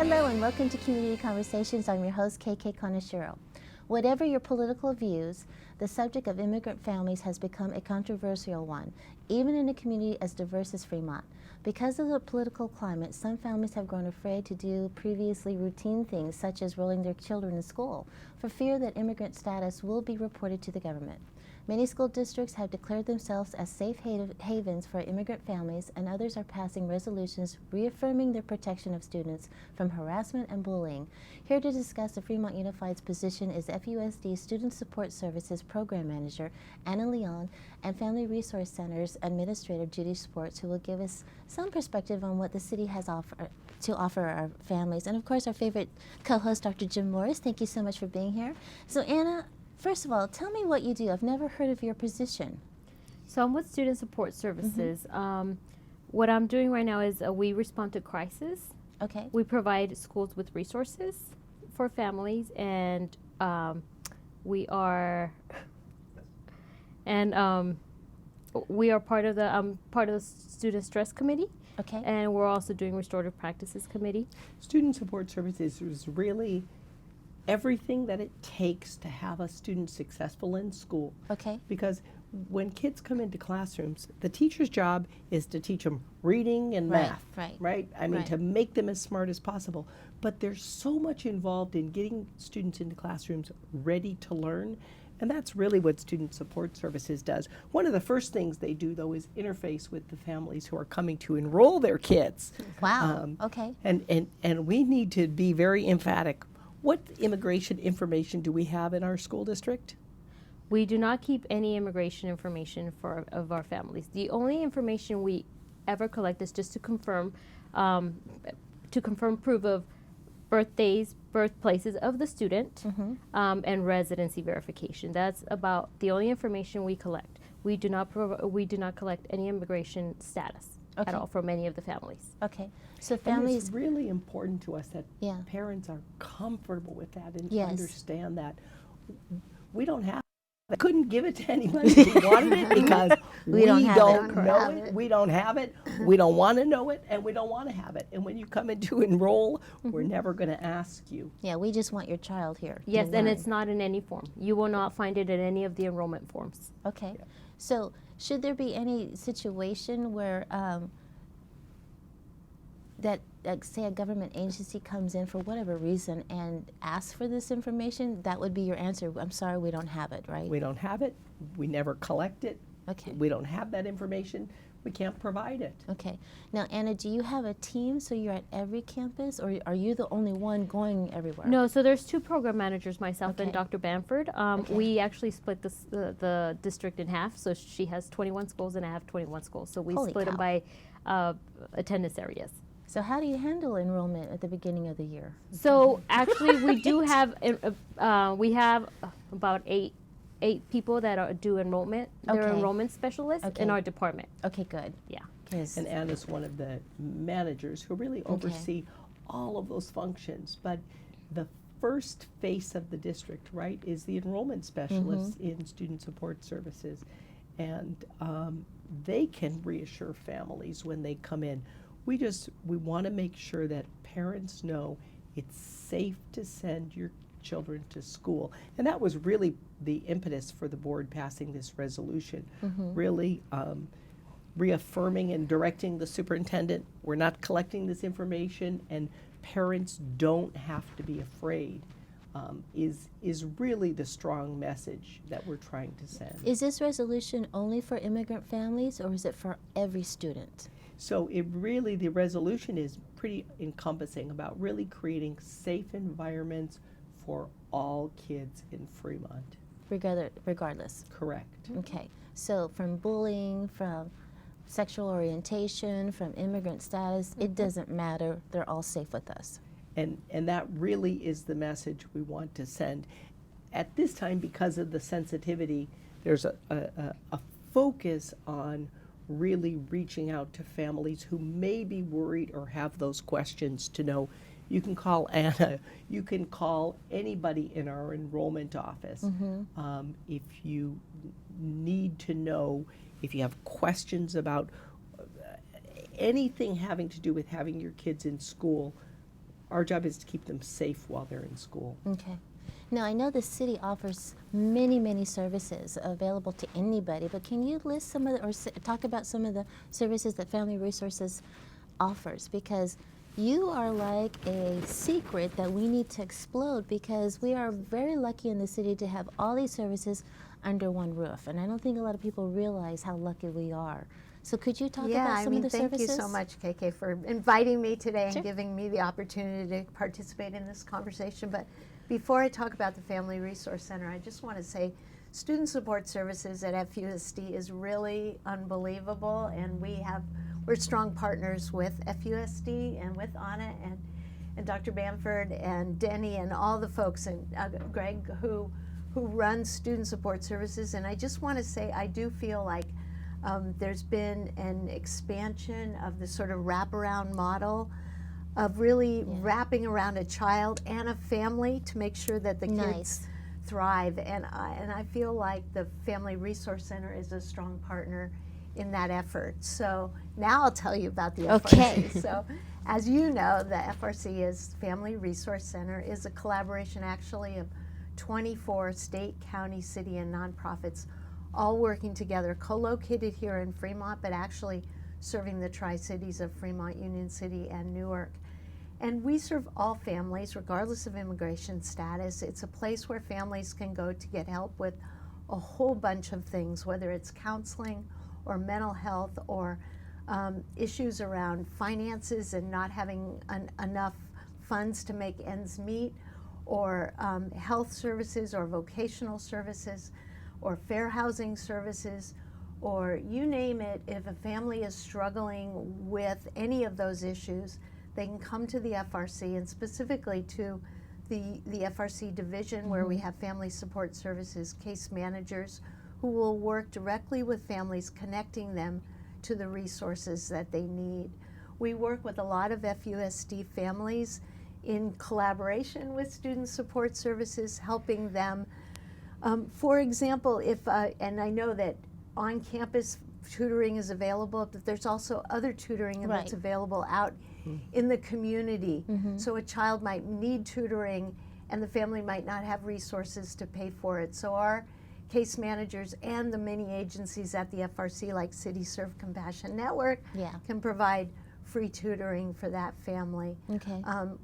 Hello and welcome to Community Conversations. I'm your host, KK Conashiro. Whatever your political views, the subject of immigrant families has become a controversial one, even in a community as diverse as Fremont. Because of the political climate, some families have grown afraid to do previously routine things, such as enrolling their children in school, for fear that immigrant status will be reported to the government. Many school districts have declared themselves as safe havens for immigrant families, and others are passing resolutions reaffirming their protection of students from harassment and bullying. Here to discuss the Fremont Unified's position is FUSD Student Support Services Program Manager Anna Leon and Family Resource Center's Administrator Judy Sports, who will give us some perspective on what the city has to offer our families. And of course, our favorite co-host, Dr. Jim Morris. Thank you so much for being here. So Anna, first of all, tell me what you do. I've never heard of your position. So I'm with Student Support Services. What I'm doing right now is we respond to crisis. Okay. We provide schools with resources for families, and we are part of the Student Stress Committee. Okay. And we're also doing Restorative Practices Committee. Student Support Services is really everything that it takes to have a student successful in school. Okay. Because when kids come into classrooms, the teacher's job is to teach them reading and math, right? I mean, to make them as smart as possible. But there's so much involved in getting students into classrooms ready to learn, and that's really what Student Support Services does. One of the first things they do, though, is interface with the families who are coming to enroll their kids. Wow, okay. And we need to be very emphatic. What immigration information do we have in our school district? We do not keep any immigration information of our families. The only information we ever collect is just to confirm proof of birthdays, birthplaces of the student, and residency verification. That's about the only information we collect. We do not collect any immigration status at all from any of the families. Okay. So And families. it's really important to us that parents are comfortable with that and understand that we don't have it. I couldn't give it to anybody who wanted it because we don't know it. We don't have it. We don't want to know it, and we don't want to have it. And when you come in to enroll, we're never going to ask you. Yeah, we just want your child here. Yes, and it's not in any form. You will not find it in any of the enrollment forms. Okay. Yeah. So should there be any situation where that, say, a government agency comes in for whatever reason and asks for this information, that would be your answer? I'm sorry, we don't have it, right? We don't have it. We never collect it. Okay. We don't have that information. We can't provide it. Okay. Now, Anna, do you have a team, so you're at every campus, or are you the only one going everywhere? No, so there's two program managers, myself and Dr. Bamford. We actually split the district in half, so she has 21 schools and I have 21 schools. So we split them by attendance areas. So how do you handle enrollment at the beginning of the year? So actually, we do have we have about eight people that do enrollment. They're enrollment specialists in our department. Okay, good. Yeah. And Anna's one of the managers who really oversee all of those functions. But the first face of the district, right, is the enrollment specialist in Student Support Services. And they can reassure families when they come in. We want to make sure that parents know it's safe to send your children to school. And that was really the impetus for the board passing this resolution, really reaffirming and directing the superintendent, we're not collecting this information and parents don't have to be afraid, is really the strong message that we're trying to send. Is this resolution only for immigrant families, or is it for every student? So the resolution is pretty encompassing about really creating safe environments for all kids in Fremont. Regardless? Correct. Okay. So from bullying, from sexual orientation, from immigrant status, it doesn't matter. They're all safe with us. And that really is the message we want to send. At this time, because of the sensitivity, there's a focus on really reaching out to families who may be worried or have those questions to know. You can call Anna, you can call anybody in our enrollment office. If you need to know, if you have questions about anything having to do with having your kids in school, Our job is to keep them safe while they're in school. Okay. Now, I know the city offers many, many services available to anybody, but can you list some of the, or talk about some of the services that Family Resources offers? Because you are like a secret that we need to explode, because we are very lucky in the city to have all these services under one roof. And I don't think a lot of people realize how lucky we are. So could you talk about some of the thank services? you so much, KK, for inviting me today Sure. and giving me the opportunity to participate in this conversation. But before I talk about the Family Resource Center, I just want to say student support services at FUSD is really unbelievable, and we're strong partners with FUSD and with Anna and Dr. Bamford and Denny and all the folks, and Greg who run student support services. And I just want to say I do feel like there's been an expansion of the sort of wraparound model of really wrapping around a child and a family to make sure that the kids thrive. And I feel like the Family Resource Center is a strong partner in that effort. So now I'll tell you about the FRC. So as you know, the FRC is Family Resource Center is a collaboration actually of 24 state, county, city, and nonprofits all working together, co-located here in Fremont, but actually serving the Tri-Cities of Fremont, Union City, and Newark. And we serve all families, regardless of immigration status. It's a place where families can go to get help with a whole bunch of things, whether it's counseling or mental health or issues around finances and not having enough funds to make ends meet, or health services or vocational services, or fair housing services, or you name it. If a family is struggling with any of those issues, they can come to the FRC, and specifically to the FRC division where we have family support services case managers who will work directly with families, connecting them to the resources that they need. We work with a lot of FUSD families in collaboration with student support services, helping them. For example, if, and I know that on-campus tutoring is available, but there's also other tutoring that's available out in the community. So a child might need tutoring and the family might not have resources to pay for it. So our case managers and the many agencies at the FRC, like City Serve Compassion Network, can provide free tutoring for that family.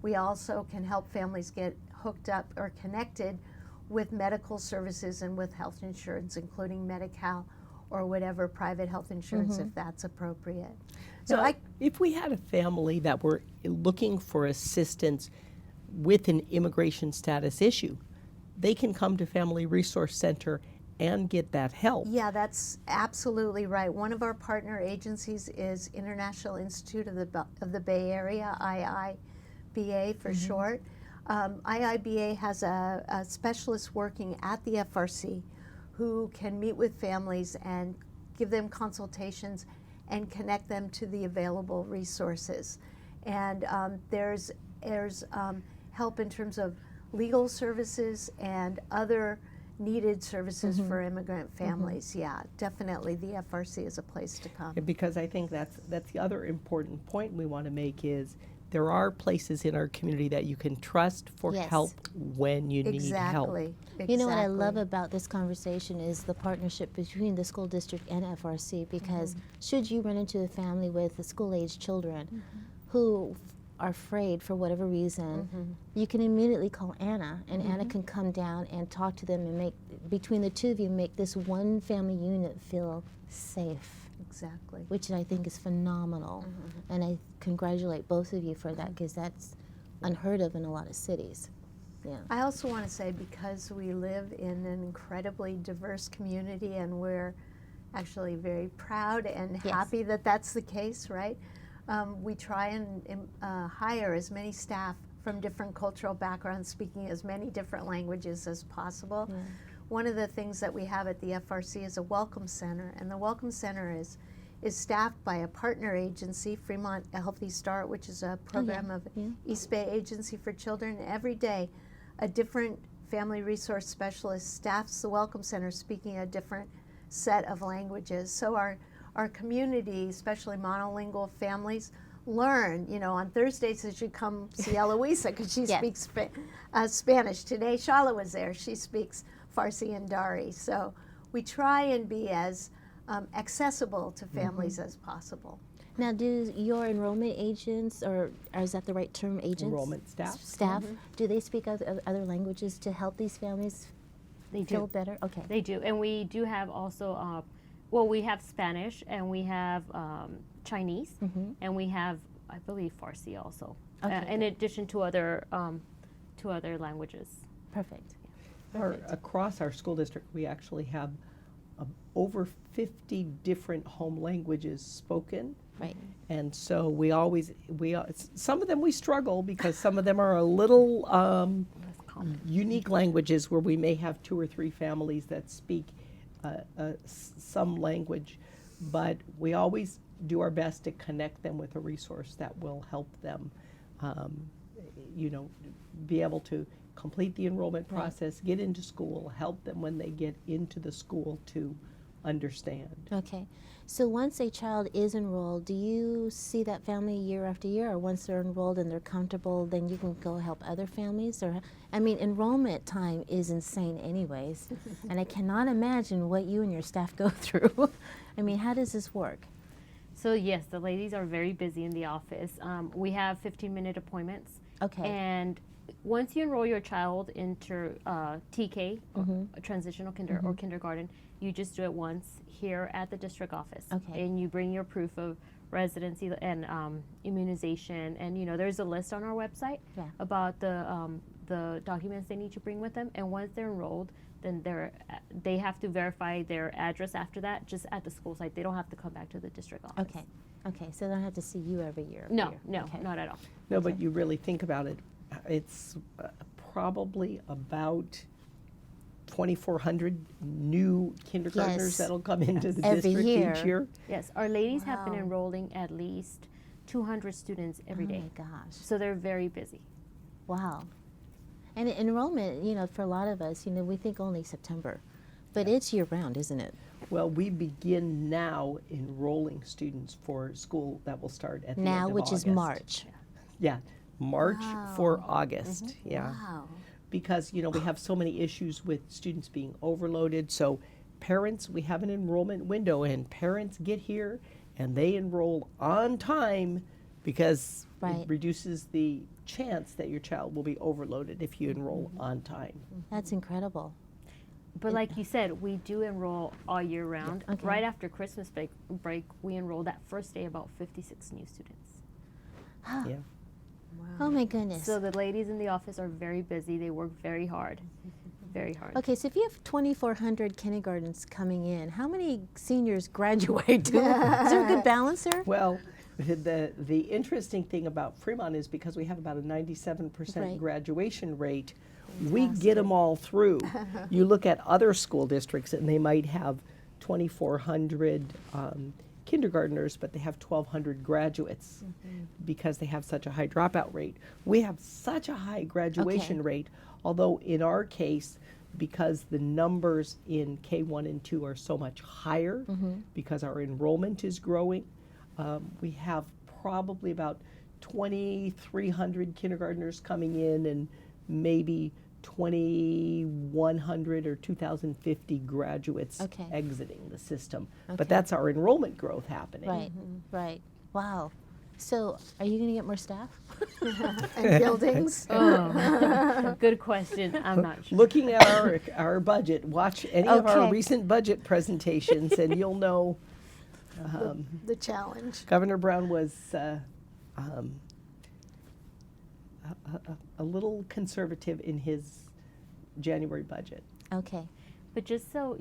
We also can help families get hooked up or connected with medical services and with health insurance, including Medi-Cal or whatever private health insurance if that's appropriate. So now, if we had a family that were looking for assistance with an immigration status issue, they can come to Family Resource Center and get that help. Yeah, that's absolutely right. One of our partner agencies is International Institute of the Bay Area, IIBA for short. IIBA has a specialist working at the FRC who can meet with families and give them consultations and connect them to the available resources. And there's help in terms of legal services and other needed services for immigrant families. Yeah, definitely the FRC is a place to come. Because I think that's the other important point we want to make is there are places in our community that you can trust for help when you need help. You know what I love about this conversation is the partnership between the school district and FRC, because should you run into a family with school-age children who are afraid for whatever reason, you can immediately call Anna, and Anna can come down and talk to them and make, between the two of you, make this one family unit feel safe. Exactly. Which I think is phenomenal. And I congratulate both of you for that, because that's unheard of in a lot of cities. Yeah. I also want to say, because we live in an incredibly diverse community, and we're actually very proud and happy that that's the case, right? We try and hire as many staff from different cultural backgrounds, speaking as many different languages as possible. One of the things that we have at the FRC is a Welcome Center, and the Welcome Center is staffed by a partner agency, Fremont A Healthy Start, which is a program of East Bay Agency for Children. Every day, a different family resource specialist staffs the Welcome Center, speaking a different set of languages. So our community, especially monolingual families, learn. You know, on Thursdays they should come see Eloisa because she Yes. speaks Spanish. Today Shala was there. She speaks Farsi and Dari. So we try and be as accessible to families as possible. Now, do your enrollment agents, or is that the right term, agents? Enrollment staff. Staff, do they speak other languages to help these families They feel do. better? Okay. They do, and we do have also, well, we have Spanish, and we have Chinese, and we have, I believe, Farsi also, Okay, in addition to other languages. Perfect. Across our school district, we actually have over 50 different home languages spoken. Right. And so some of them we struggle because some of them are a little unique languages where we may have 2 or 3 families that speak some language, but we always do our best to connect them with a resource that will help them, be able to complete the enrollment process, get into school, help them when they get into the school to understand. Okay. So once a child is enrolled, do you see that family year after year, or once they're enrolled and they're comfortable, then you can go help other families? Or, I mean, enrollment time is insane anyways, and I cannot imagine what you and your staff go through. I mean, how does this work? So yes, the ladies are very busy in the office. We have 15-minute appointments. Okay. And once you enroll your child into TK, or a transitional or kindergarten, you just do it once here at the district office. Okay. And you bring your proof of residency and immunization, and there's a list on our website about the documents they need to bring with them. And once they're enrolled, then they have to verify their address after that, just at the school site. They don't have to come back to the district office. Okay. Okay. So they don't have to see you every year. No, Okay. not at all. No, but you really think about it, it's probably about 2,400 new kindergartners Yes. that'll come into the Every district year. each year. Yes, our ladies have been Wow. enrolling at least 200 students every day. Oh my gosh. So they're very busy. Wow. And enrollment, for a lot of us, we think only September, but it's year round, isn't it? Well, we begin now enrolling students for school that will start at the end Now, of which August. is March. Yeah, March for Wow. August, yeah. Wow. Because, we have so many issues with students being overloaded. So parents, we have an enrollment window, and parents get here and they enroll on time because Right. it reduces the chance that your child will be overloaded if you enroll on time. That's incredible. But like you said, we do enroll all year round. Okay. Right after Christmas break, we enroll that first day about 56 new students. Yeah. Oh my goodness. So the ladies in the office are very busy. They work very hard. Very hard. Okay, so if you have 2,400 kindergartens coming in, how many seniors graduate? Is there a good balance there? Well, the interesting thing about Fremont is because we have about a 97% Right. graduation rate, we get them all through. You look at other school districts and they might have 2,400 kindergartners, but they have 1,200 graduates because they have such a high dropout rate. We have such a high graduation rate, although in our case, because the numbers in K1 and 2 are so much higher, because our enrollment is growing, we have probably about 2,300 kindergartners coming in and maybe 2,100 or 2,050 graduates exiting the system. But that's our enrollment growth happening. Right, right. Wow. So are you going to get more staff? And buildings. Oh, good question. I'm not sure. Looking at our budget, watch any of our Okay. recent budget presentations and you'll know The challenge. Governor Brown was a little conservative in his January budget. Okay. But just so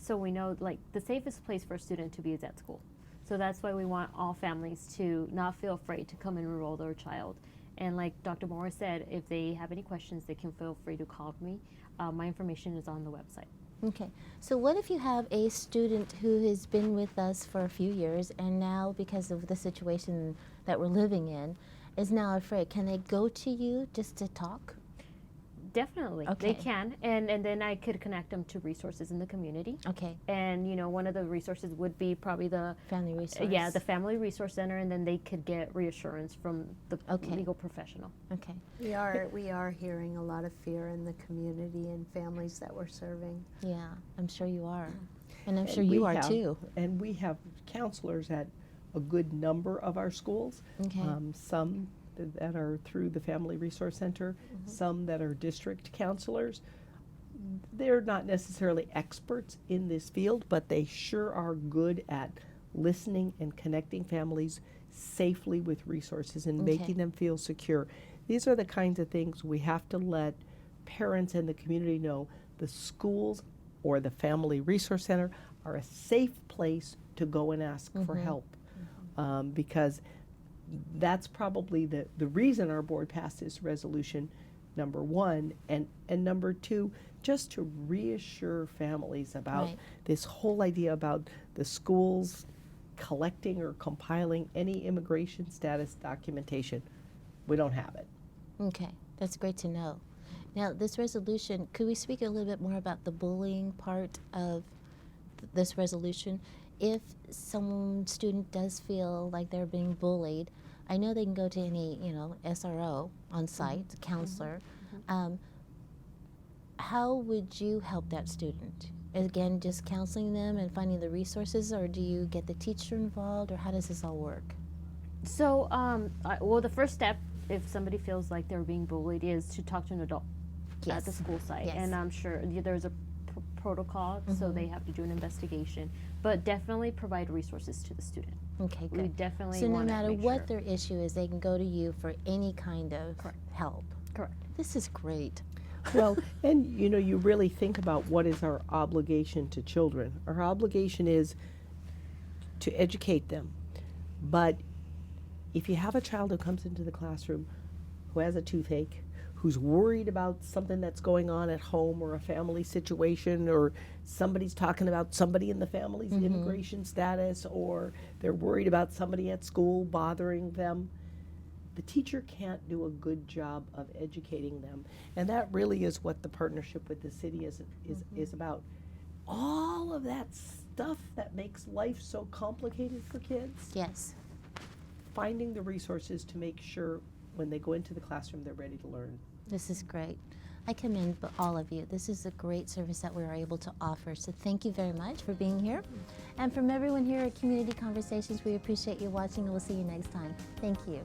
so we know, like, the safest place for a student to be is at school. So that's why we want all families to not feel afraid to come and enroll their child. And like Dr. Morris said, if they have any questions, they can feel free to call me. My information is on the website. Okay. So what if you have a student who has been with us for a few years and now, because of the situation that we're living in, is now afraid? Can they go to you just to talk? Definitely, Okay. they can, and then I could connect them to resources in the community. Okay. And one of the resources would be probably the Family resource. the Family Resource Center, and then they could get reassurance from the Okay. legal professional. Okay. We are hearing a lot of fear in the community and families that we're serving. Yeah, I'm sure you are. And I'm And sure you we are have- too. And we have counselors at a good number of our schools. Okay. Some that are through the Family Resource Center, some that are district counselors. They're not necessarily experts in this field, but they sure are good at listening and connecting families safely with resources and Okay. making them feel secure. These are the kinds of things we have to let parents and the community know. The schools or the Family Resource Center are a safe place to go and ask for help, because that's probably the reason our board passed this resolution, number one, and number two, just to reassure families about Right. this whole idea about the schools collecting or compiling any immigration status documentation. We don't have it. Okay, that's great to know. Now, this resolution, could we speak a little bit more about the bullying part of this resolution? If some student does feel like they're being bullied, I know they can go to any, SRO on site, counselor. How would you help that student? Again, just counseling them and finding the resources, or do you get the teacher involved, or how does this all work? So, well, the first step, if somebody feels like they're being bullied, is to talk to an adult at the Yes. school site. Yes. And I'm sure there's a protocol, so they have to do an investigation. But definitely provide resources to the student. Okay, We good. definitely So no want to matter make what sure. their issue is, they can go to you for any kind of Correct. help. Correct. This is great. Well, and you really think about what is our obligation to children. Our obligation is to educate them. But if you have a child who comes into the classroom who has a toothache, who's worried about something that's going on at home or a family situation, or somebody's talking about somebody in the family's immigration status, or they're worried about somebody at school bothering them, the teacher can't do a good job of educating them. And that really is what the partnership with the city is about. All of that stuff that makes life so complicated for kids, Yes. finding the resources to make sure when they go into the classroom they're ready to learn. This is great. I commend all of you. This is a great service that we are able to offer. So thank you very much for being here. And from everyone here at Community Conversations, we appreciate you watching, and we'll see you next time. Thank you.